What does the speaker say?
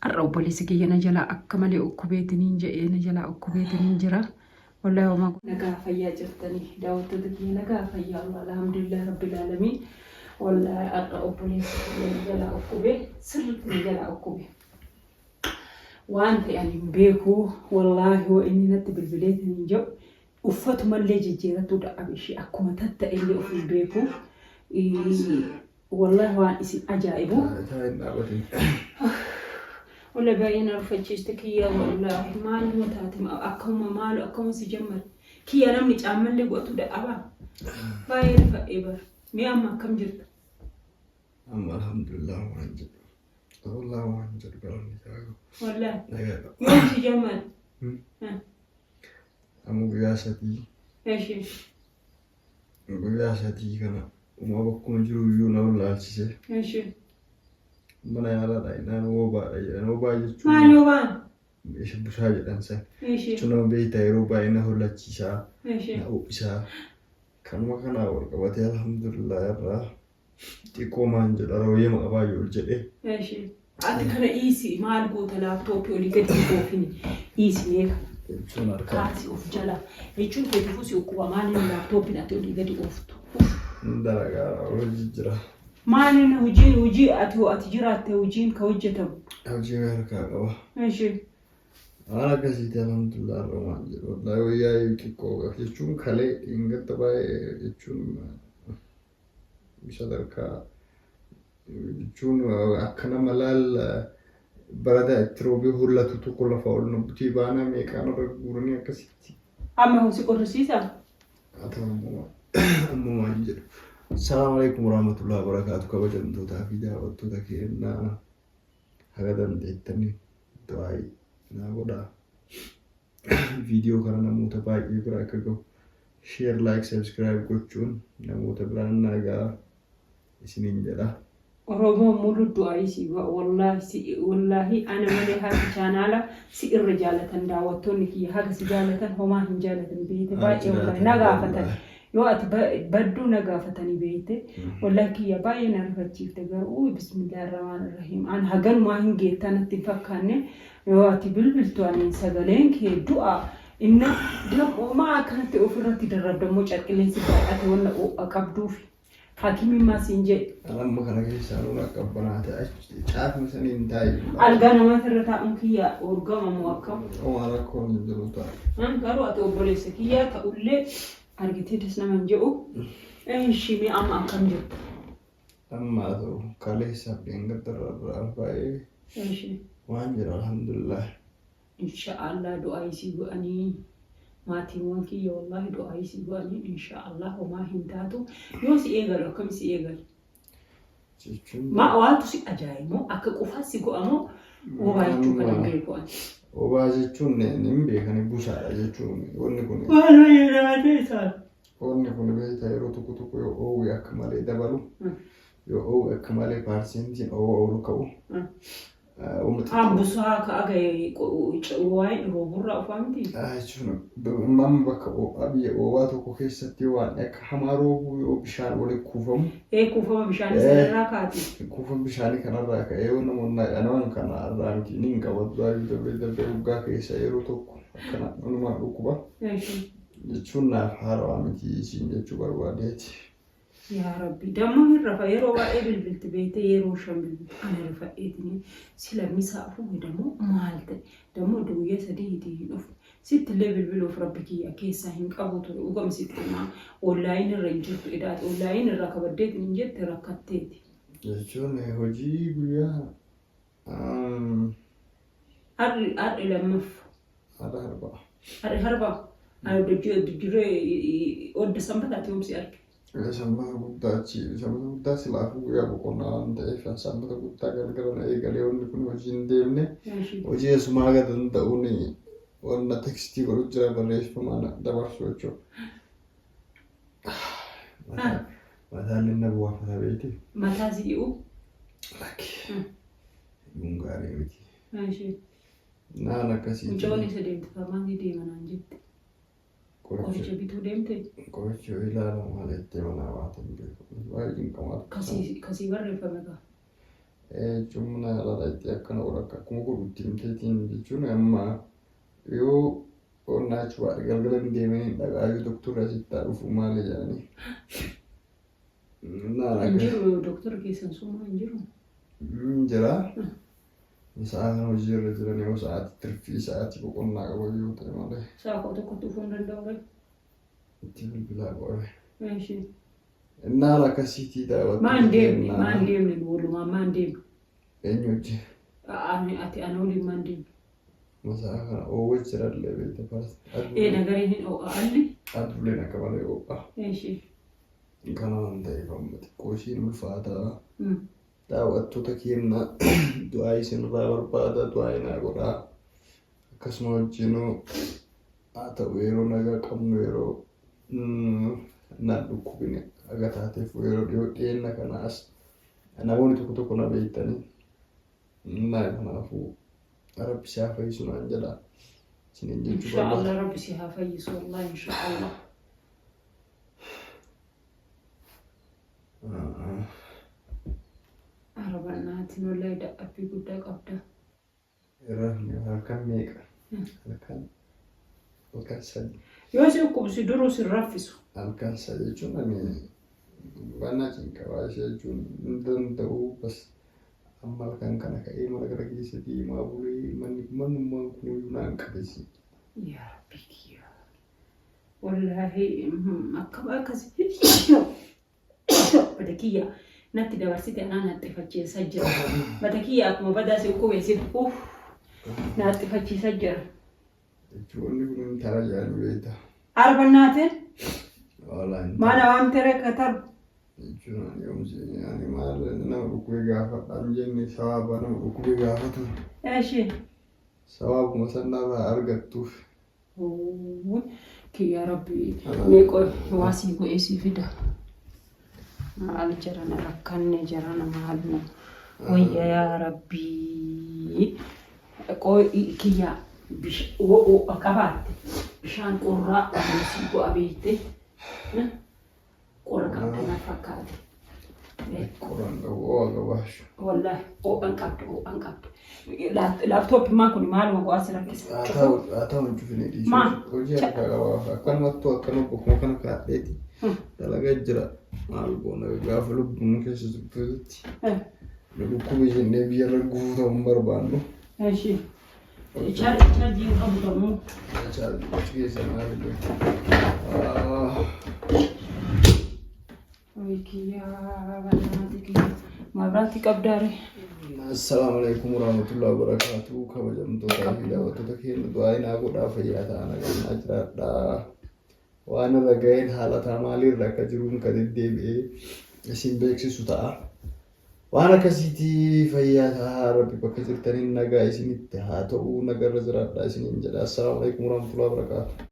الرب لسكي نجلا أكمل أكبيت نينجا نجلا أكبيت نينجرا والله وما نجا فيا جفتني داوت تدكي نجا فيا الله الحمد لله رب العالمين والله الرب لسكي نجلا أكبيت سر نجلا أكبيت وأنت يعني بيكو والله وإني نتبل بليت نينجا وفات مالي جيرة تودع بشي أكو متى اللي أفل بيكو والله وأنا اسم أجائبه ولا باين رفجت كيا والله ما المتاتم أكم ماله أكم سجمر كيا نمني تعمل لي وقت ده أبا باين فإبر ميا ما كم جد أما الحمد لله وانجد والله وانجد براني والله يوم سجمر أمو بياستي إيش بياستي كنا وما بكون جرو ولا ألسي إيش mana yala da ina no ba ji ما له بان إيش بساجد أنسى إيش شنو بيت يروبا إنه ولا تشا إيش أو إشا كان ما كان أول قبتي الحمد لله يرى تيكو مانجل أروي ما أبغى يرجع إيش عاد كنا إيسي ما ألقوا تلابتوب يولي قد يكوفيني إيسي هيك شنو أركان كاسي أوف جلا يجون كيفوسي وكوا مالي اللابتوب ناتولي قد يوفتو درجة ورججرا مالي وجي أتجرات وجين كوجتهم أوجي مالك أبغى إيش أنا كسيت الحمد لله مانجل والله ويا يكيكو يجون خلي إنك تبغى يجون مش هذا يجون أكنا ملال برada تروبي هلا تطول فاول نبتي بانا ميكانا رجورني كسيتي أما هو سيكون رسيسا أمو مانجل السلام عليكم ورحمة الله وبركاته كبجن توتا في جاوة توتا كينا هكذا نديتني دعاي ناقودا فيديو كان نموتا باي يبراككو شير لايك سبسكرايب كوتشون نموتا برانا ناقا اسنين جدا oromoo mulu du'aa isii wallahi ana malee haati chaanaala si irra jaalatan daawwattoonni kiyya haga si jaalatan homaa hin jaalatan beekte baay'ee wallahi na gaafatan yoo ati badduu na gaafatanii beekte wallahi kiyya baay'ee na rifachiifte garuu bismillaahi rahmaani rahiim an haganumaa hin geettaa natti hin fakkaanne yoo ati bilbiltu ani sagaleen kee du'a inna damoomaa akkanatti ofirratti darrabdammoo carqilleensi baay'ate wanna qabduufi حكيمي ما سينجي أنا ما كان كذي سالونا كبرنا تعرف مثلا إنتاي ألقانا ما ترى أنكيا أورجام موكم أو على كون دلوتا أنا قالوا أتوبولي سكيا تقول لي أرجعتي تسنا من جو إيش مي أما أكمل جو أما هذا كله سبين قدر الرأي إيش وانجر الحمد لله إن شاء الله دعائي سيبواني ما تيوانكي يا والله دعائي سيبواني إن شاء الله وما هنتاتو يوسي إيجال أو كم سي إيجال ما أوالتو سي أجايمو أكا قفاسي قو أمو وبايتو كنا بيكوان وباجتون نمبي كان بوشارة جتون ونكون والله يراديسان ونكون بيتا يروتو كتوكو يو أو يكمالي دبالو يو أو يكمالي بارسنتين أو لكو بسها كأجي واي هو برا فهمتي شنو مام بك أبي وواتو كوكيس تيوان إك حمارو بشان ولا كوفم كوفم بشان سراكاتي كوفم بشان كان راك ونمنا أنا وان كان رانتي نينكا ودواي بيبقى كيس يروتو كان نما ركوبا شنو نفحر وامتي سين جوبر واديتي يا ربي دمه الرفا يرو وائل بالبلت بيته يرو شمل أنا رفقتني سلا مسافو دمو مالته دمو دوية سديدي نف ست ليفل بلوف ربك يا كيسا هنك أبو ترى وقام ست ما أونلاين الرنجت إدات أونلاين الركب الديت من جت ركبتيتي شلون هوجي بيا أر لما هذا هربا أنا دجري ود سامبلا تيوم سيارك Sama guddaa silaafuu guyyaa boqonnaan ta'eef sammata guddaa gargaran eegalee wanni kun hojii hin deemne hojii eessumaa haga danda'uun wanna tekstii godhu jira barreeffamaan dabarsu jechuudha. Mataan inni bu'aafata beekti. Mataa si'uu? Lakki. Gungaarii miti. Naan akkasii. Mucoon isa deemtifamaa ni deemanaan jette. Qoricha bituu deemte? Qoricha ilaalaa maal itti manaa baatan beeku. Baay'een qamaatu. Kasii barreeffame kaa? cumna lalaatti akkana oolakka akkuma godhutti himteetiin jechuun amma yoo qonnaa cufaadha galgala hin deemanii dhagaayyuu doktorri asittaa dhufu maali jedhanii. Injiru doktora keessan summaa injiru. Jira. Saat kan hojii irra jiran yoo sa'aati tirfii sa'aati boqonnaa qabu yoo ta'e malee. Sa'a tokko dhufuu hin danda'u. Itti bilbilaa qoore. Eeshi. Innaan akkasiitii daawwatu. Maan deemne walumaa maan deemne. Eenyu hojii? Ati ana waliin maan deemne. Masaa kana oowwa jirallee beekta paas. Nagareen hin alli. Adulleen akka malee oophaa. Eeshi. Kana waan ta'eef amma xiqqoo ishiin ulfaataa. Daawwattoota keenya du'aa isinirraa barbaada du'aa naa godhaa. Akkasuma wajjinuu haa ta'u yeroo nagaa qabnu yeroo naan dhukkubine aga taateef yeroo dhiyoo dhiyeenya kanaas namoonni tokko tokko na beektanii naa kanaafuu Rabbi si haa fayyisu naan jedhaa. Isiniin jechuu barbaada. Inshaallah Rabbi si haa fayyisu wallahi inshaallah. Arabanaati wallahi dadhabbii guddaa qabda. Rafni halkan meeqa? Halkan sadi. Yoo si dhukkubsi duruu si raffisu. Halkan sadi jechuun ani waan cinqabaa ishee jechuun hin danda'u bas amma halkan kana ka'ee mana gara keessa deemaa bulee manummaan kunuyyuu naan qabesi. Yaa Rabbi kiyya. Wallahi akkasii bada kiyya. Natti dabarsite anaan haxxifachiisaa jira. Bada kiyya akkuma badaa si qubeessit na haxxifachiisaa jira. Jechuun kun tara jedhanii beekta. Arbannaatiin Wallaahi. maana waan tere katar. Jechuun ani yoomsi ani maal nama dhukkubee gaafadhaan jenne sababa nama dhukkubee gaafatu. Eeshi. Sababuma sanarraa argattuuf. Kiyya Rabbi meeqoo waasii bu'ee si fida. Maal jarana rakkanne jarana maalna wayya yaa Rabbii qoo kiyya qabaate bishaan qorraa si bu'a beekte qorra qabda na fakkaate. Qoraan qabu o'a qabaashu. Wallahi o'an qabdu. Laaptooppiin kun maaluma bu'aa si rakkisa. Haa ta'u hin cufine dhiisuu. Maal? Hojii harkaa qabaa akkanumattuu akkana bokkuma kana kaadheeti. Dalagaa jira maal boona gaafa lubbuun keessa tuffatutti. Dhukkubee jennee biyyarra guutuu hin barbaannu. Eeshi. Chaarjii qabu kamuu. Chaarjii keessa maal illee. Kiyyaa bal'aati kiyya mabraati qabdaare. Assalamu alaikum warahmatullahi wabarakatuh. Kabajamtoota fi daawwattoota keenya du'aa naa godhaa fayyaa ta'an agarnaa jiraadhaa. Waan irra ga'een haalataa maaliirra akka jiruun kan deddeebi'ee isin beeksisu ta'a. Waan akkasiitii fayyaa ta'aa Rabbi bakka jirtaniin nagaa isinitti haa ta'u nagarra jiraadhaa isiniin jedha. Assalamu alaikum warahmatullahi wabarakatuh.